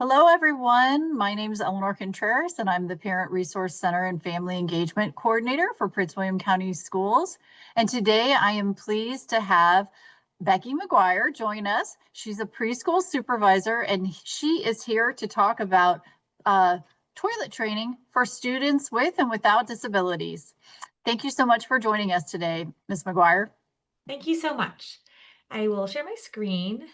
Hello, everyone. My name is Eleanor Contreras, and I'm the Parent Resource Center and Family Engagement Coordinator for Prince William County Schools. And today I am pleased to have Becky McGuire join us. She's a preschool supervisor, and she is here to talk about toilet training for students with and without disabilities. Thank you so much for joining us today, Ms. McGuire. Thank you so much. I will share my screen.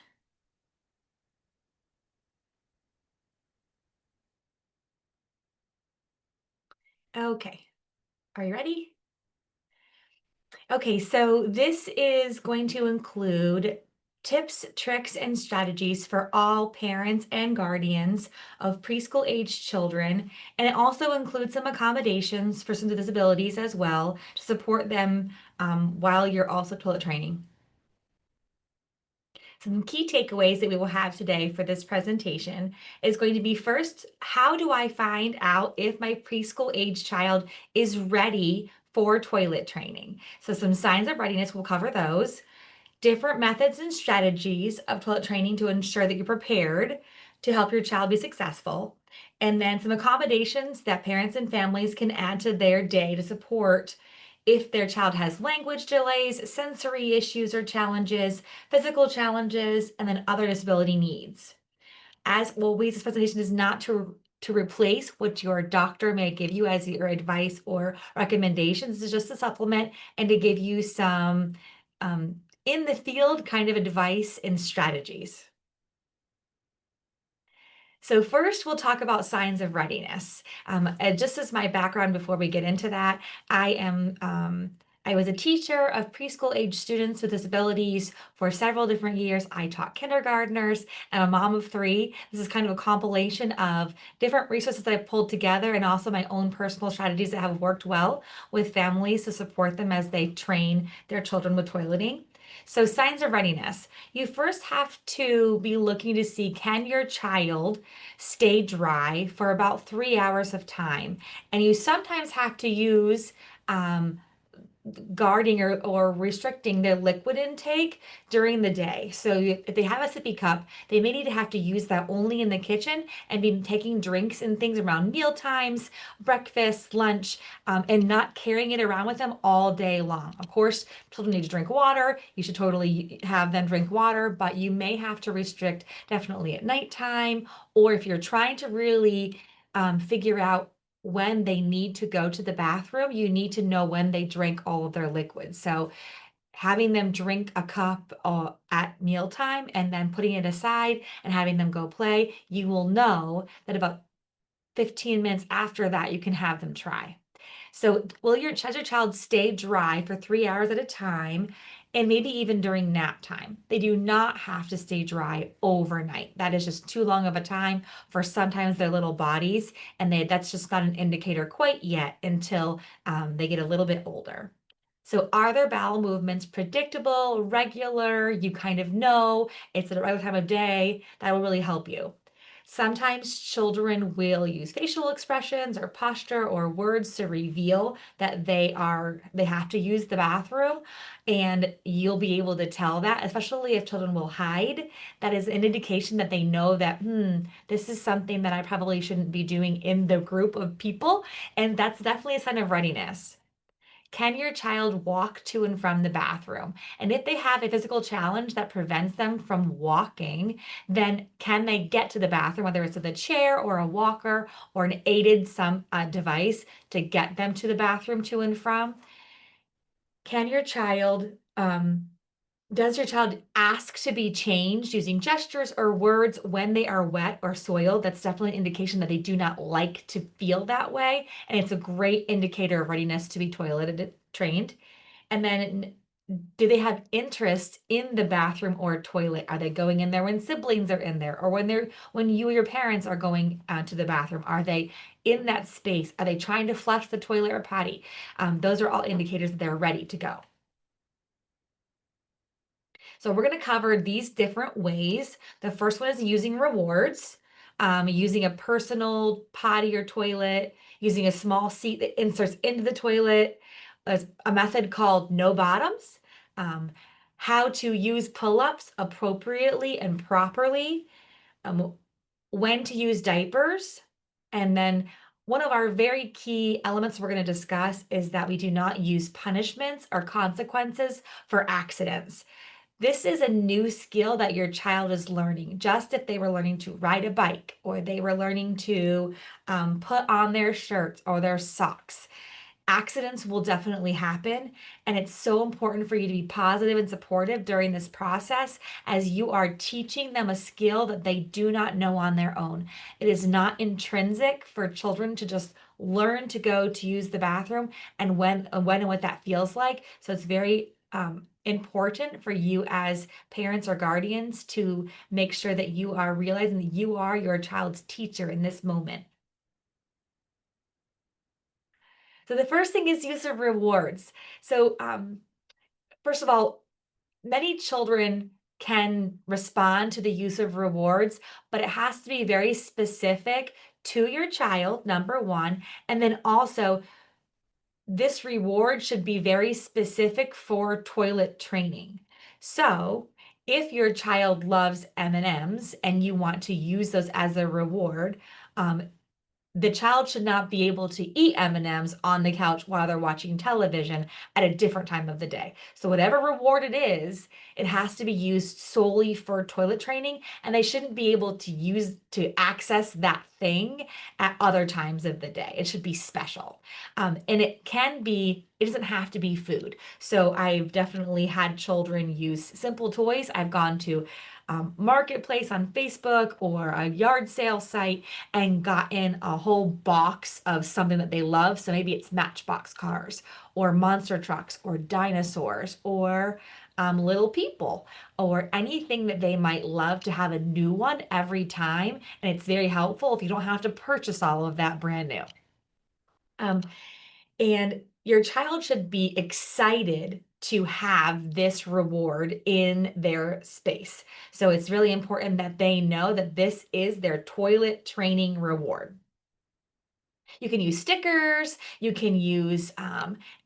Okay, are you ready? Okay, so this is going to include tips, tricks, and strategies for all parents and guardians of preschool-aged children. And it also includes some accommodations for some disabilities as well to support them while you're also toilet training. Some key takeaways that we will have today for this presentation is going to be first, how do I find out if my preschool age child is ready for toilet training? So some signs of readiness, we'll cover those. Different methods and strategies of toilet training to ensure that you're prepared to help your child be successful. And then some accommodations that parents and families can add to their day to support if their child has language delays, sensory issues or challenges, physical challenges, and then other disability needs. As always, this presentation is not to replace what your doctor may give you as your advice or recommendations. This is just a supplement and to give you some in the field kind of advice and strategies. So first, we'll talk about signs of readiness. And just as my background before we get into that, I was a teacher of preschool age students with disabilities for several different years. I taught kindergartners and a mom of three. This is kind of a compilation of different resources that I've pulled together and also my own personal strategies that have worked well with families to support them as they train their children with toileting. So signs of readiness. You first have to be looking to see, can your child stay dry for about 3 hours of time? And you sometimes have to use um, guarding or restricting their liquid intake during the day. So if they have a sippy cup, they may need to have to use that only in the kitchen and be taking drinks and things around meal times, breakfast, lunch, and not carrying it around with them all day long. Of course, children need to drink water. You should totally have them drink water, but you may have to restrict definitely at nighttime, or if you're trying to really figure out when they need to go to the bathroom, you need to know when they drink all of their liquids. So having them drink a cup at mealtime and then putting it aside and having them go play, you will know that about 15 minutes after that, you can have them try. So does your child stay dry for 3 hours at a time and maybe even during nap time? They do not have to stay dry overnight. That is just too long of a time for sometimes their little bodies, and that's just not an indicator quite yet until they get a little bit older. So are their bowel movements predictable, regular? You kind of know it's at the right time of day. That will really help you. Sometimes children will use facial expressions or posture or words to reveal that they have to use the bathroom, and you'll be able to tell that, especially if children will hide. That is an indication that they know that, this is something that I probably shouldn't be doing in the group of people, and that's definitely a sign of readiness. Can your child walk to and from the bathroom? And if they have a physical challenge that prevents them from walking, then can they get to the bathroom, whether it's with a chair or a walker or an aided some device to get them to the bathroom to and from? Can your child does your child ask to be changed using gestures or words when they are wet or soiled? That's definitely an indication that they do not like to feel that way. And it's a great indicator of readiness to be toileted trained. And then do they have interest in the bathroom or toilet? Are they going in there when siblings are in there or when you or your parents are going to the bathroom? Are they in that space? Are they trying to flush the toilet or potty? Those are all indicators that they're ready to go. So we're going to cover these different ways. The first one is using rewards, using a personal potty or toilet, using a small seat that inserts into the toilet. There's a method called no bottoms, how to use pull-ups appropriately and properly, um, when to use diapers, and then one of our very key elements we're going to discuss is that we do not use punishments or consequences for accidents. This is a new skill that your child is learning. Just if they were learning to ride a bike or they were learning to put on their shirts or their socks, accidents will definitely happen. And it's so important for you to be positive and supportive during this process as you are teaching them a skill that they do not know on their own. It is not intrinsic for children to just learn to go to use the bathroom and when and what that feels like. So it's very important for you as parents or guardians to make sure that you are realizing that you are your child's teacher in this moment. So the first thing is use of rewards. So first of all, many children can respond to the use of rewards, but it has to be very specific to your child, number one. And then also, this reward should be very specific for toilet training. So, if your child loves M&Ms and you want to use those as a reward, um, the child should not be able to eat M&Ms on the couch while they're watching television at a different time of the day. So whatever reward it is, it has to be used solely for toilet training, and they shouldn't be able to access that thing at other times of the day. It should be special. And it doesn't have to be food. So I've definitely had children use simple toys. I've gone to marketplace on Facebook or a yard sale site and gotten a whole box of something that they love. So maybe it's Matchbox cars or monster trucks or dinosaurs or little people or anything that they might love to have a new one every time. And it's very helpful if you don't have to purchase all of that brand new. Um, and your child should be excited to have this reward in their space. So it's really important that they know that this is their toilet training reward. You can use stickers, you can use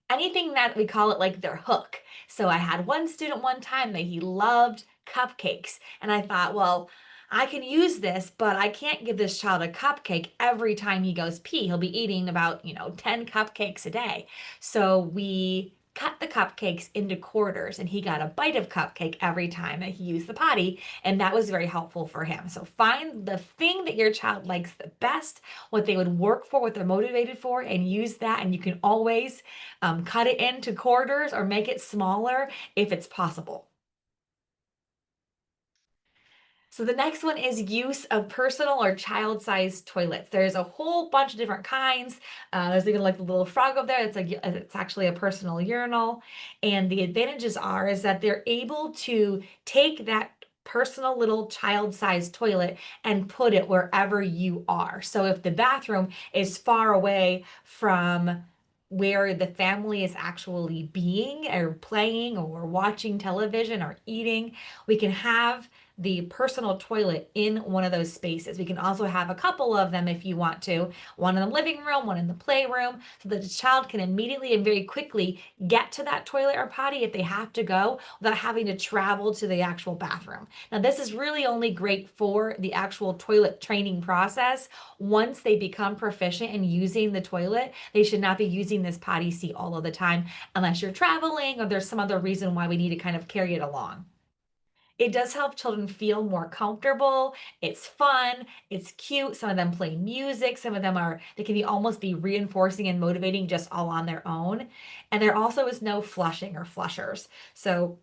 anything that we call it like their hook. So I had one student one time that he loved cupcakes. And I thought, well, I can use this, but I can't give this child a cupcake every time he goes pee. He'll be eating about, 10 cupcakes a day. So we cut the cupcakes into quarters and he got a bite of cupcake every time that he used the potty. And that was very helpful for him. So find the thing that your child likes the best, what they would work for, what they're motivated for, and use that. And you can always cut it into quarters or make it smaller if it's possible. So the next one is use of personal or child-sized toilets. There's a whole bunch of different kinds. There's even like the little frog over there. It's actually a personal urinal. And the advantages is that they're able to take that personal little child-sized toilet and put it wherever you are. So if the bathroom is far away from where the family is actually being or playing or watching television or eating, we can have the personal toilet in one of those spaces. We can also have a couple of them if you want to, one in the living room, one in the playroom, so that the child can immediately and very quickly get to that toilet or potty if they have to go without having to travel to the actual bathroom. Now, this is really only great for the actual toilet training process. Once they become proficient in using the toilet, they should not be using this potty seat all of the time unless you're traveling or there's some other reason why we need to kind of carry it along. It does help children feel more comfortable. It's fun. It's cute. Some of them play music. Some of them they can almost be reinforcing and motivating just all on their own. And there also is no flushing or flushers. So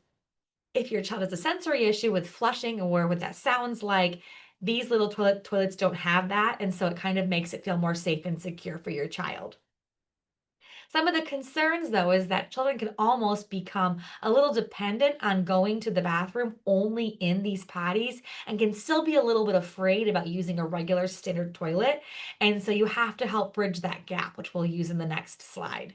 if your child has a sensory issue with flushing or what that sounds like, these little toilets don't have that. And so it kind of makes it feel more safe and secure for your child. Some of the concerns, though, is that children can almost become a little dependent on going to the bathroom only in these potties and can still be a little bit afraid about using a regular standard toilet. And so you have to help bridge that gap, which we'll use in the next slide.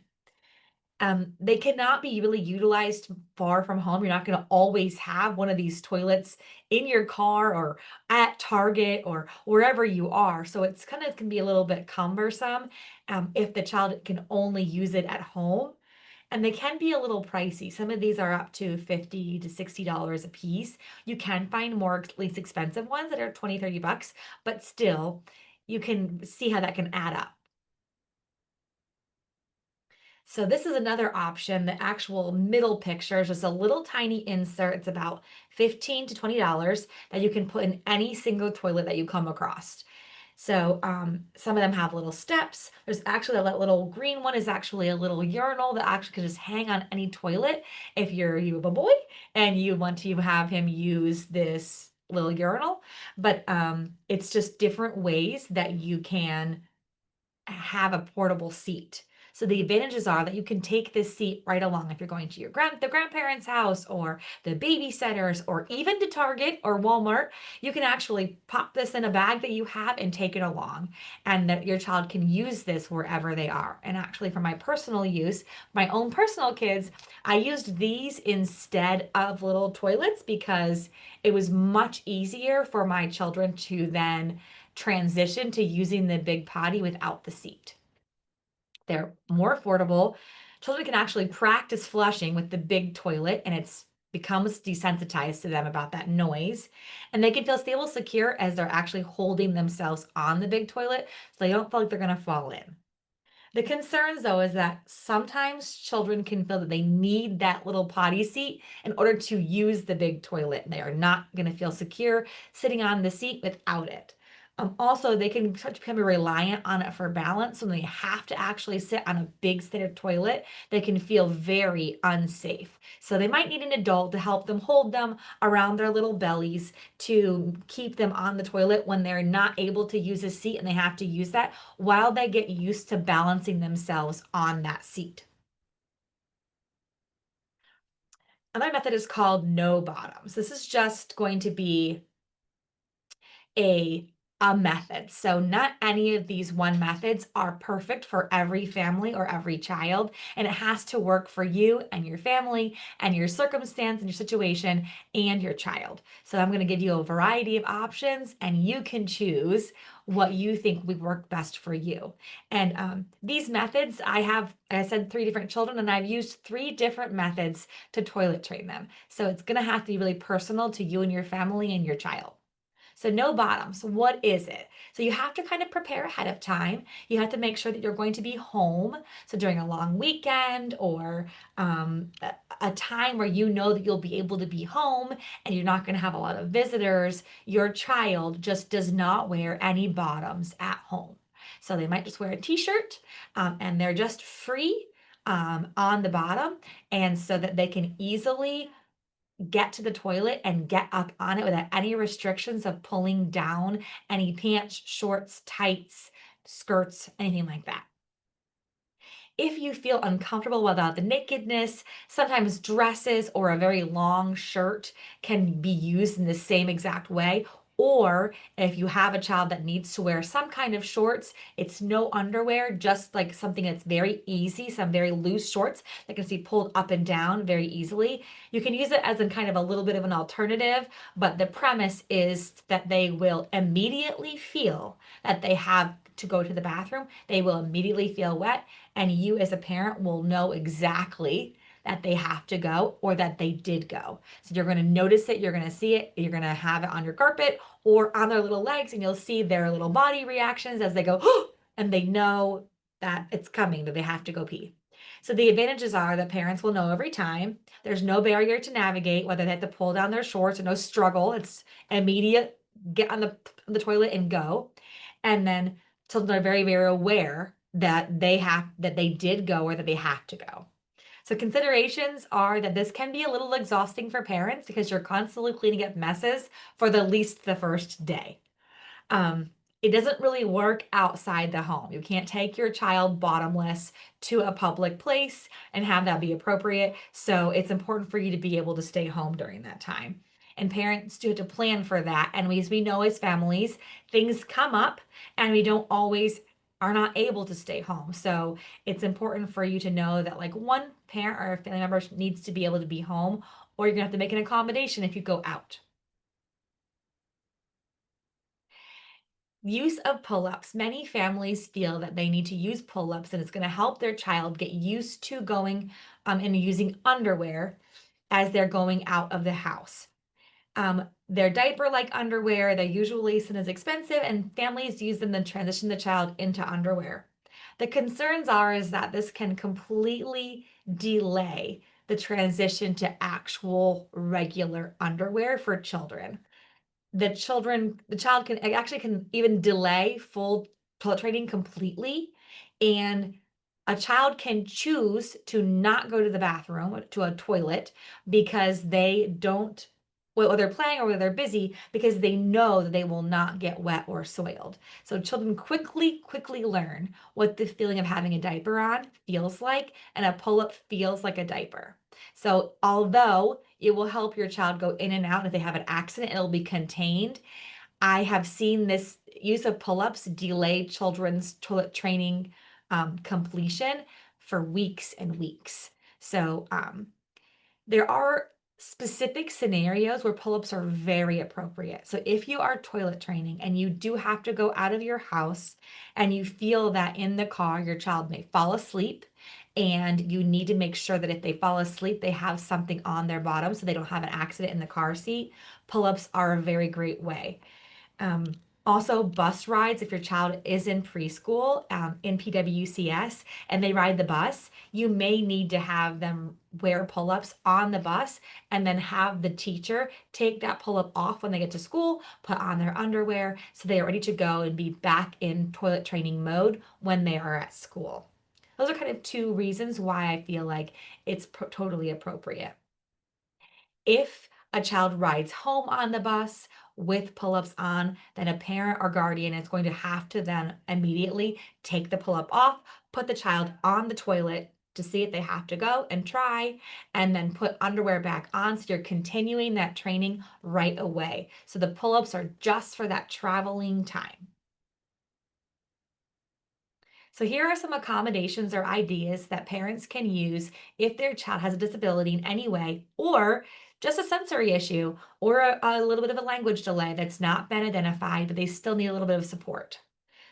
They cannot be really utilized far from home. You're not going to always have one of these toilets in your car or at Target or wherever you are. So it's kind of can be a little bit cumbersome if the child can only use it at home. and they can be a little pricey. Some of these are up to $50 to $60 a piece. You can find more least expensive ones that are 20, $30, but still you can see how that can add up. So this is another option. The actual middle picture is just a little tiny insert. It's about $15 to $20 that you can put in any single toilet that you come across. So some of them have little steps. There's actually that little green one is actually a little urinal that actually can just hang on any toilet if you have a boy and you want to have him use this little urinal. But it's just different ways that you can have a portable seat. So the advantages are that you can take this seat right along if you're going to your the grandparents' house or the babysitters or even to Target or Walmart. You can actually pop this in a bag that you have and take it along, and that your child can use this wherever they are. And actually, for my personal use, my own personal kids, I used these instead of little toilets because it was much easier for my children to then transition to using the big potty without the seat. They're more affordable. Children can actually practice flushing with the big toilet and it's becomes desensitized to them about that noise. And they can feel stable, secure as they're actually holding themselves on the big toilet so they don't feel like they're going to fall in. The concerns, though, is that sometimes children can feel that they need that little potty seat in order to use the big toilet. They are not going to feel secure sitting on the seat without it. Also, they can start to become reliant on it for balance. So when they have to actually sit on a big standard toilet, they can feel very unsafe. So they might need an adult to help them hold them around their little bellies to keep them on the toilet when they're not able to use a seat and they have to use that while they get used to balancing themselves on that seat. Another method is called no bottoms. This is just going to be a a method. So not any of these one methods are perfect for every family or every child, and it has to work for you and your family and your circumstance and your situation and your child. So I'm going to give you a variety of options and you can choose what you think would work best for you. And these methods, I said, 3 different children, and I've used 3 different methods to toilet train them. So it's going to have to be really personal to you and your family and your child. So no bottoms. What is it? So you have to kind of prepare ahead of time. You have to make sure that you're going to be home. So during a long weekend or a time where you know that you'll be able to be home and you're not going to have a lot of visitors, your child just does not wear any bottoms at home. So they might just wear a t-shirt and they're just free on the bottom, and so that they can easily get to the toilet and get up on it without any restrictions of pulling down any pants, shorts, tights, skirts, anything like that. If you feel uncomfortable without the nakedness, sometimes dresses or a very long shirt can be used in the same exact way. Or if you have a child that needs to wear some kind of shorts, it's no underwear, just like something that's very easy, some very loose shorts that can be pulled up and down very easily. You can use it as a kind of a little bit of an alternative, but the premise is that they will immediately feel that they have to go to the bathroom. They will immediately feel wet, and you as a parent will know exactly that they have to go or that they did go. So you're going to notice it, you're going to see it, you're going to have it on your carpet or on their little legs, and you'll see their little body reactions as they go, and they know that it's coming, that they have to go pee. So the advantages are that parents will know every time. There's no barrier to navigate, whether they have to pull down their shorts or no struggle. It's immediate, get on the toilet and go. And then children are very, very aware that they did go or that they have to go. So considerations are that this can be a little exhausting for parents because you're constantly cleaning up messes for the least the first day. Um, it doesn't really work outside the home. You can't take your child bottomless to a public place and have that be appropriate. So it's important for you to be able to stay home during that time. And parents do have to plan for that. And as we know as families, things come up and we don't always are not able to stay home. So it's important for you to know that like one parent or a family member needs to be able to be home, or you're gonna have to make an accommodation if you go out. Use of pull-ups. Many families feel that they need to use pull-ups and it's going to help their child get used to going and using underwear as they're going out of the house. They're diaper-like underwear. They're usually seen as expensive, and families use them to transition the child into underwear. The concerns are is that this can completely delay the transition to actual regular underwear for children. The child can actually can even delay full toilet training completely, and a child can choose to not go to the bathroom, to a toilet, because they don't whether they're playing or whether they're busy, because they know that they will not get wet or soiled. So children quickly learn what the feeling of having a diaper on feels like, and a pull-up feels like a diaper. So although it will help your child go in and out, if they have an accident, it'll be contained. I have seen this use of pull-ups delay children's toilet training completion for weeks and weeks. So there are specific scenarios where pull-ups are very appropriate. So if you are toilet training and you do have to go out of your house and you feel that in the car your child may fall asleep, and you need to make sure that if they fall asleep, they have something on their bottom so they don't have an accident in the car seat, pull-ups are a very great way. Um, Also, bus rides, if your child is in preschool in PWCS and they ride the bus, you may need to have them wear pull ups on the bus and then have the teacher take that pull up off when they get to school, put on their underwear so they are ready to go and be back in toilet training mode when they are at school. Those are kind of two reasons why I feel like it's totally appropriate. If a child rides home on the bus with pull-ups on, then a parent or guardian is going to have to then immediately take the pull-up off, put the child on the toilet to see if they have to go and try, and then put underwear back on. So you're continuing that training right away. So the pull-ups are just for that traveling time. So here are some accommodations or ideas that parents can use if their child has a disability in any way, or just a sensory issue, or a little bit of a language delay that's not been identified, but they still need a little bit of support.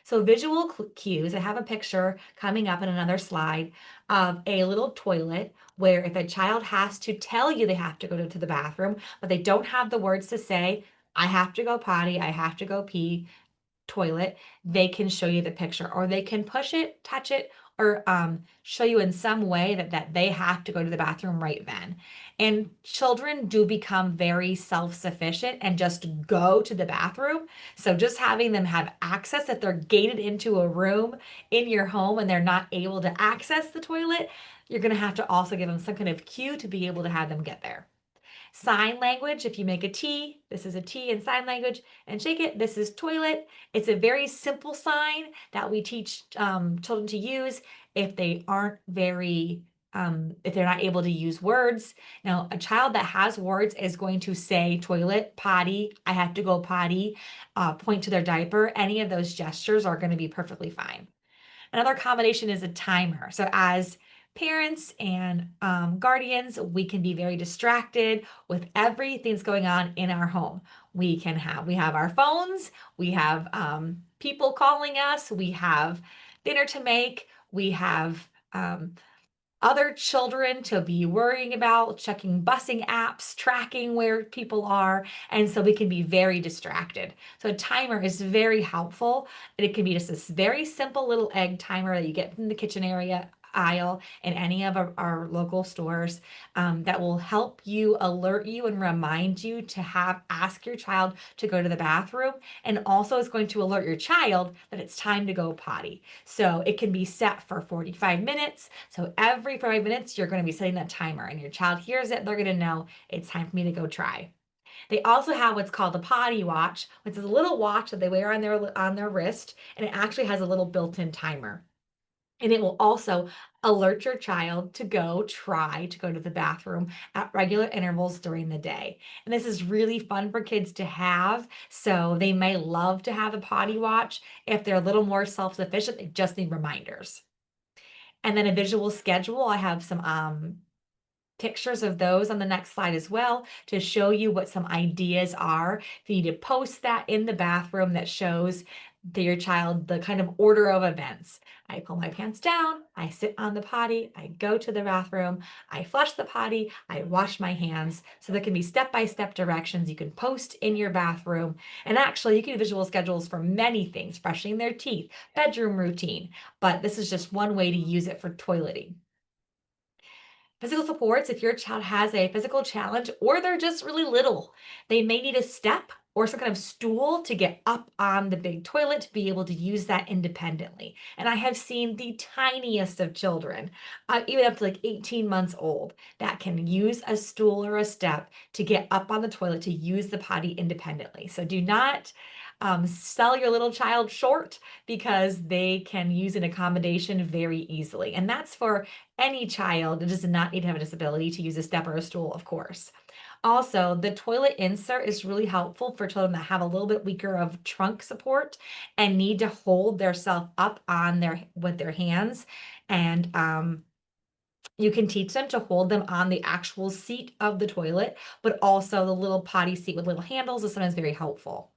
So visual cues, I have a picture coming up in another slide of a little toilet where if a child has to tell you they have to go to the bathroom, but they don't have the words to say, I have to go potty, I have to go pee, toilet, they can show you the picture, or they can push it, touch it, or show you in some way that they have to go to the bathroom right then. And children do become very self-sufficient and just go to the bathroom. So just having them have access, if they're gated into a room in your home and they're not able to access the toilet, you're going to have to also give them some kind of cue to be able to have them get there. Sign language, if you make a T, this is a T in sign language, and shake it, this is toilet. It's a very simple sign that we teach children to use if they aren't if they're not able to use words. Now, a child that has words is going to say toilet, potty, I have to go potty, point to their diaper. Any of those gestures are going to be perfectly fine. Another combination is a timer. So as parents and guardians, we can be very distracted with everything that's going on in our home. We have our phones, we have people calling us, we have dinner to make, we have other children to be worrying about, checking busing apps, tracking where people are. And so we can be very distracted. So a timer is very helpful. And it can be just this very simple little egg timer that you get in the kitchen area aisle in any of our local stores that will help you alert you and remind you to ask your child to go to the bathroom, and also is going to alert your child that it's time to go potty. So it can be set for 45 minutes. So every 5 minutes, you're going to be setting that timer, and your child hears it, they're going to know it's time for me to go try. They also have what's called a potty watch, which is a little watch that they wear on their wrist, and it actually has a little built-in timer. And it will also alert your child to try to go to the bathroom at regular intervals during the day. And this is really fun for kids to have. So they may love to have a potty watch. If they're a little more self-sufficient, they just need reminders. And then a visual schedule. I have some pictures of those on the next slide as well to show you what some ideas are. If you need to post that in the bathroom that shows your child the kind of order of events. I pull my pants down, I sit on the potty, I go to the bathroom, I flush the potty, I wash my hands. So there can be step-by-step directions you can post in your bathroom. And actually, you can do visual schedules for many things, brushing their teeth, bedroom routine, but this is just one way to use it for toileting. Physical supports, if your child has a physical challenge or they're just really little, they may need a step or some kind of stool to get up on the big toilet to be able to use that independently. And I have seen the tiniest of children, even up to like 18 months old, that can use a stool or a step to get up on the toilet to use the potty independently. So do not sell your little child short because they can use an accommodation very easily. And that's for any child. It does not need to have a disability to use a step or a stool, of course. Also, the toilet insert is really helpful for children that have a little bit weaker of trunk support and need to hold their self up on their with their hands. And you can teach them to hold them on the actual seat of the toilet, but also the little potty seat with little handles is sometimes very helpful.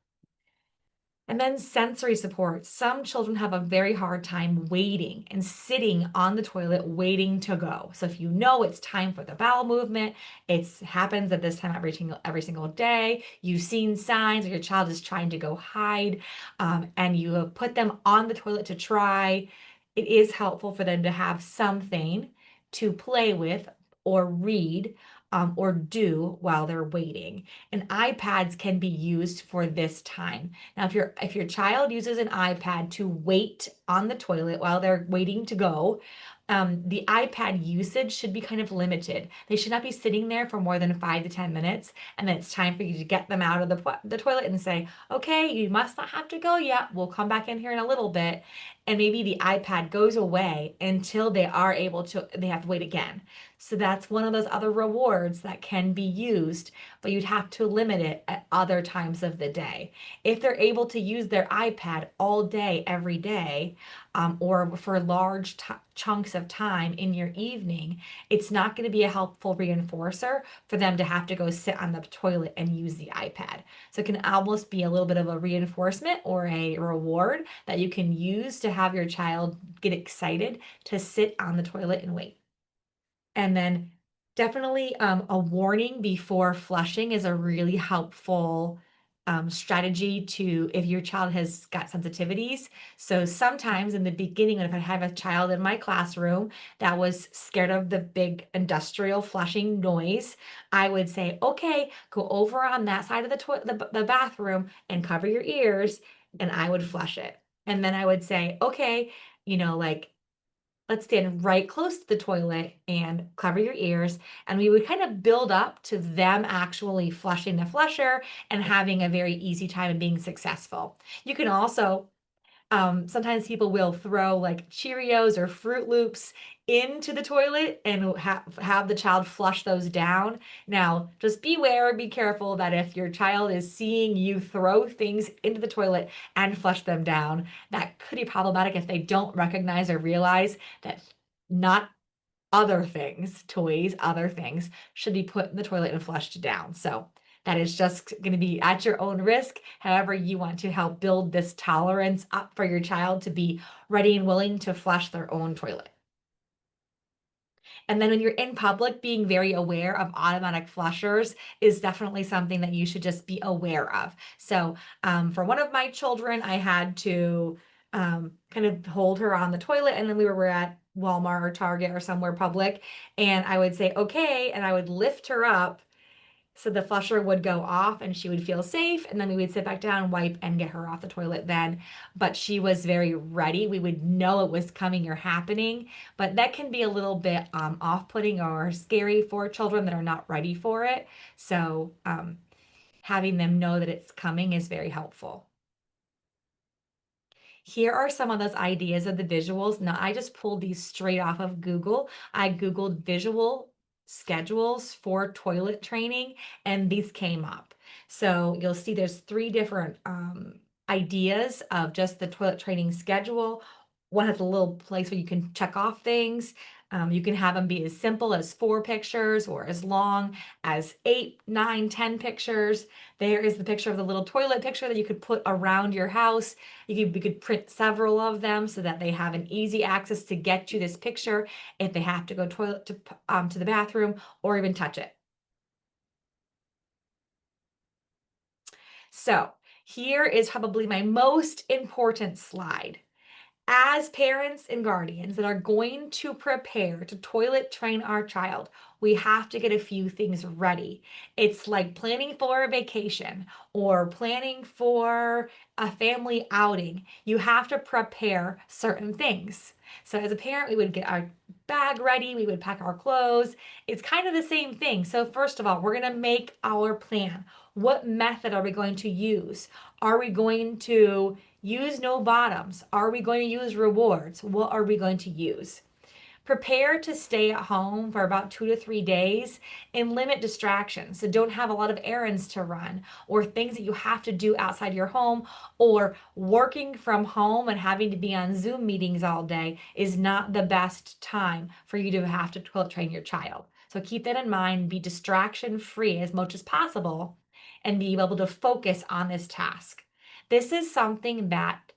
And then sensory support. Some children have a very hard time waiting and sitting on the toilet waiting to go. So if you know it's time for the bowel movement, it happens at this time every single day. You've seen signs or your child is trying to go hide, and you have put them on the toilet to try. It is helpful for them to have something to play with or read or do while they're waiting. And iPads can be used for this time. Now, if your child uses an iPad to wait on the toilet while they're waiting to go, the iPad usage should be kind of limited. They should not be sitting there for more than 5 to 10 minutes, and then it's time for you to get them out of the toilet and say, "Okay, you must not have to go yet. We'll come back in here in a little bit." And maybe the iPad goes away until they are able to. They have to wait again. So that's one of those other rewards that can be used, but you'd have to limit it at other times of the day. If they're able to use their iPad all day, every day, or for large chunks of time in your evening, it's not going to be a helpful reinforcer for them to have to go sit on the toilet and use the iPad. So it can almost be a little bit of a reinforcement or a reward that you can use to have your child get excited to sit on the toilet and wait. And then definitely a warning before flushing is a really helpful strategy to if your child has got sensitivities. So sometimes in the beginning, if I have a child in my classroom that was scared of the big industrial flushing noise, I would say, okay, go over on that side of the bathroom and cover your ears, and I would flush it. And then I would say, okay, like let's stand right close to the toilet and cover your ears. And we would kind of build up to them actually flushing the flusher and having a very easy time and being successful. You can also sometimes people will throw like Cheerios or Fruit Loops into the toilet and have the child flush those down. Now, just beware, be careful that if your child is seeing you throw things into the toilet and flush them down, that could be problematic if they don't recognize or realize that not other things, toys, other things should be put in the toilet and flushed down. So that is just going to be at your own risk. However, you want to help build this tolerance up for your child to be ready and willing to flush their own toilet. And then when you're in public, being very aware of automatic flushers is definitely something that you should just be aware of. So for one of my children, I had to kind of hold her on the toilet, and then we were at Walmart or Target or somewhere public, and I would say, okay, and I would lift her up so the flusher would go off and she would feel safe, and then we would sit back down, wipe, and get her off the toilet then. But she was very ready. We would know it was coming or happening, but that can be a little bit off-putting or scary for children that are not ready for it. So having them know that it's coming is very helpful. Here are some of those ideas of the visuals. Now, I just pulled these straight off of Google. I Googled visual schedules for toilet training, and these came up. So you'll see there's three different ideas of just the toilet training schedule. One has a little place where you can check off things. You can have them be as simple as 4 pictures or as long as 8, 9, 10 pictures. There is the picture of the little toilet picture that you could put around your house. You could print several of them so that they have an easy access to get you this picture if they have to go to the bathroom or even touch it. So here is probably my most important slide. As parents and guardians that are going to prepare to toilet train our child, we have to get a few things ready. It's like planning for a vacation or planning for a family outing. You have to prepare certain things. So, as a parent, we would get our bag ready, we would pack our clothes. It's kind of the same thing. So, first of all, we're going to make our plan. What method are we going to use? Are we going to use no bottoms? Are we going to use rewards? What are we going to use? Prepare to stay at home for about 2 to 3 days and limit distractions. So don't have a lot of errands to run or things that you have to do outside your home, or working from home and having to be on Zoom meetings all day is not the best time for you to have to toilet train your child. So keep that in mind, be distraction free as much as possible and be able to focus on this task. This is something that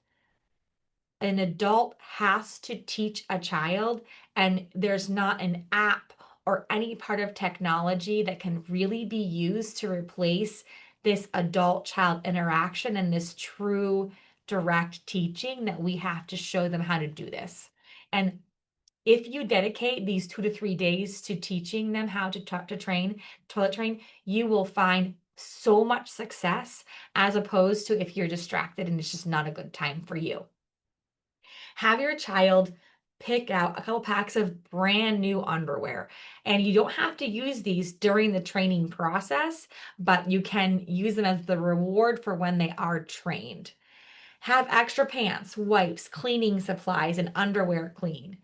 an adult has to teach a child, and there's not an app or any part of technology that can really be used to replace this adult child interaction and this true direct teaching that we have to show them how to do this. And if you dedicate these 2 to 3 days to teaching them how to toilet train, you will find so much success as opposed to if you're distracted and it's just not a good time for you. Have your child pick out a couple packs of brand new underwear. And you don't have to use these during the training process, but you can use them as the reward for when they are trained. Have extra pants, wipes, cleaning supplies, and underwear clean.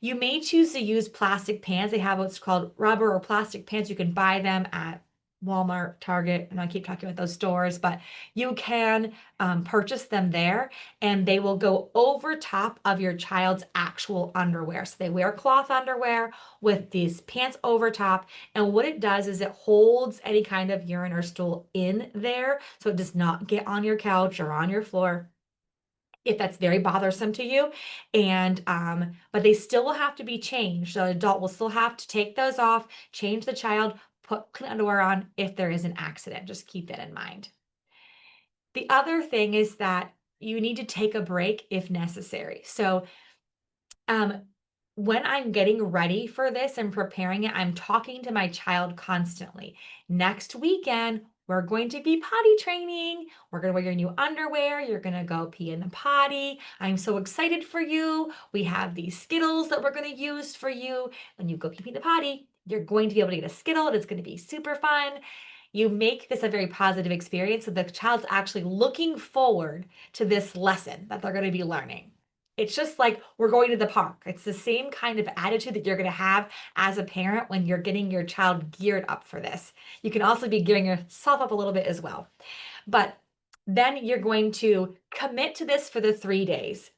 You may choose to use plastic pants. They have what's called rubber or plastic pants. You can buy them at Walmart, Target, and I keep talking about those stores, but you can purchase them there and they will go over top of your child's actual underwear. So they wear cloth underwear with these pants over top. And what it does is it holds any kind of urine or stool in there so it does not get on your couch or on your floor if that's very bothersome to you. And but they still will have to be changed. So an adult will still have to take those off, change the child, put clean underwear on if there is an accident. Just keep that in mind. The other thing is that you need to take a break if necessary. So um, when I'm getting ready for this and preparing it, I'm talking to my child constantly. Next weekend, we're going to be potty training. We're going to wear your new underwear. You're going to go pee in the potty. I'm so excited for you. We have these Skittles that we're going to use for you. When you go pee in the potty, you're going to be able to get a Skittle. It's going to be super fun. You make this a very positive experience so the child's actually looking forward to this lesson that they're going to be learning. It's just like we're going to the park. It's the same kind of attitude that you're going to have as a parent when you're getting your child geared up for this. You can also be gearing yourself up a little bit as well. But then you're going to commit to this for the 3 days.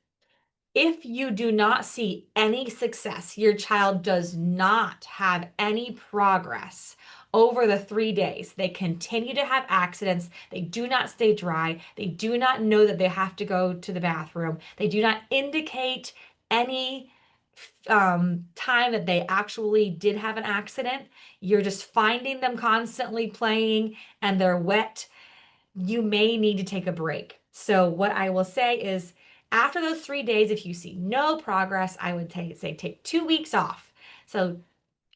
If you do not see any success, your child does not have any progress over the 3 days, they continue to have accidents, they do not stay dry, they do not know that they have to go to the bathroom, they do not indicate any time that they actually did have an accident, you're just finding them constantly playing and they're wet, you may need to take a break. So what I will say is after those 3 days, if you see no progress, I would say take 2 weeks off. So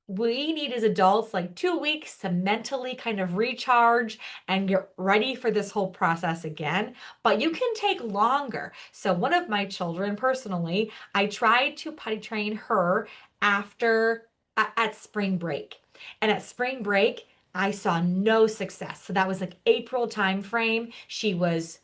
we need as adults like 2 weeks to mentally kind of recharge and get ready for this whole process again. But you can take longer. So one of my children personally, I tried to potty train her after at spring break. And at spring break, I saw no success. So that was like April time frame. She was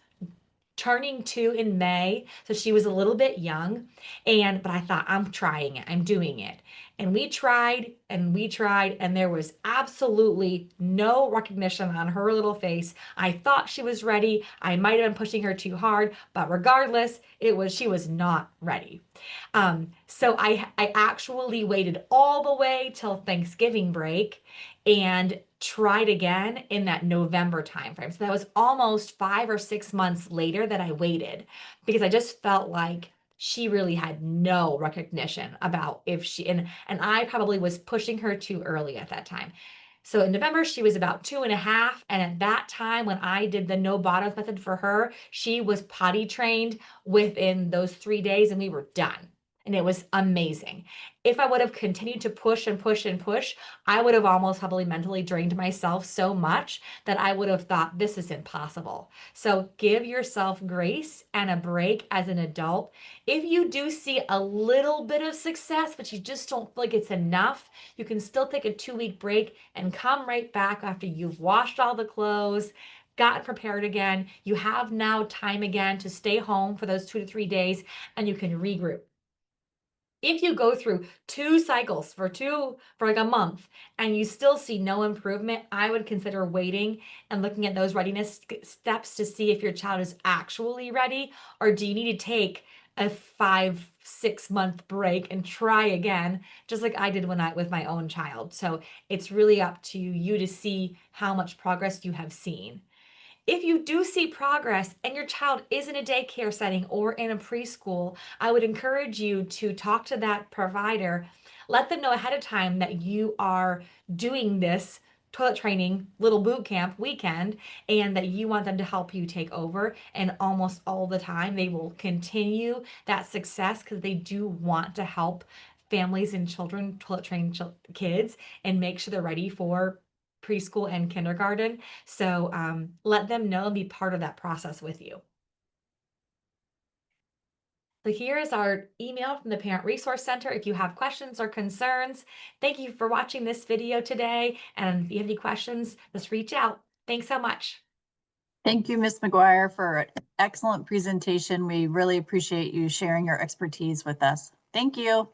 turning 2 in May, so she was a little bit young. But I thought, I'm trying it, I'm doing it. And we tried and we tried, and there was absolutely no recognition on her little face. I thought she was ready. I might have been pushing her too hard, but regardless, she was not ready. So I actually waited all the way till Thanksgiving break and tried again in that November timeframe. So that was almost 5 or 6 months later that I waited, because I just felt like she really had no recognition about if she, and I probably was pushing her too early at that time. So in November, she was about 2.5. And at that time, when I did the no bottles method for her, she was potty trained within those 3 days, and we were done. And it was amazing. If I would have continued to push and push and push, I would have almost probably mentally drained myself so much that I would have thought this is impossible. So give yourself grace and a break as an adult. If you do see a little bit of success, but you just don't feel like it's enough, you can still take a 2-week break and come right back after you've washed all the clothes, gotten prepared again. You have now time again to stay home for those 2 to 3 days, and you can regroup. If you go through 2 cycles for like a month and you still see no improvement, I would consider waiting and looking at those readiness steps to see if your child is actually ready, or do you need to take a 5, 6 month break and try again, just like I did with my own child. So it's really up to you to see how much progress you have seen. If you do see progress and your child is in a daycare setting or in a preschool, I would encourage you to talk to that provider. Let them know ahead of time that you are doing this toilet training little boot camp weekend, and that you want them to help you take over. And almost all the time, they will continue that success because they do want to help families and children toilet train kids and make sure they're ready for preschool and kindergarten. So let them know and be part of that process with you. So here is our email from the Parent Resource Center if you have questions or concerns. Thank you for watching this video today. And if you have any questions, just reach out. Thanks so much. Thank you, Ms. McGuire, for an excellent presentation. We really appreciate you sharing your expertise with us. Thank you.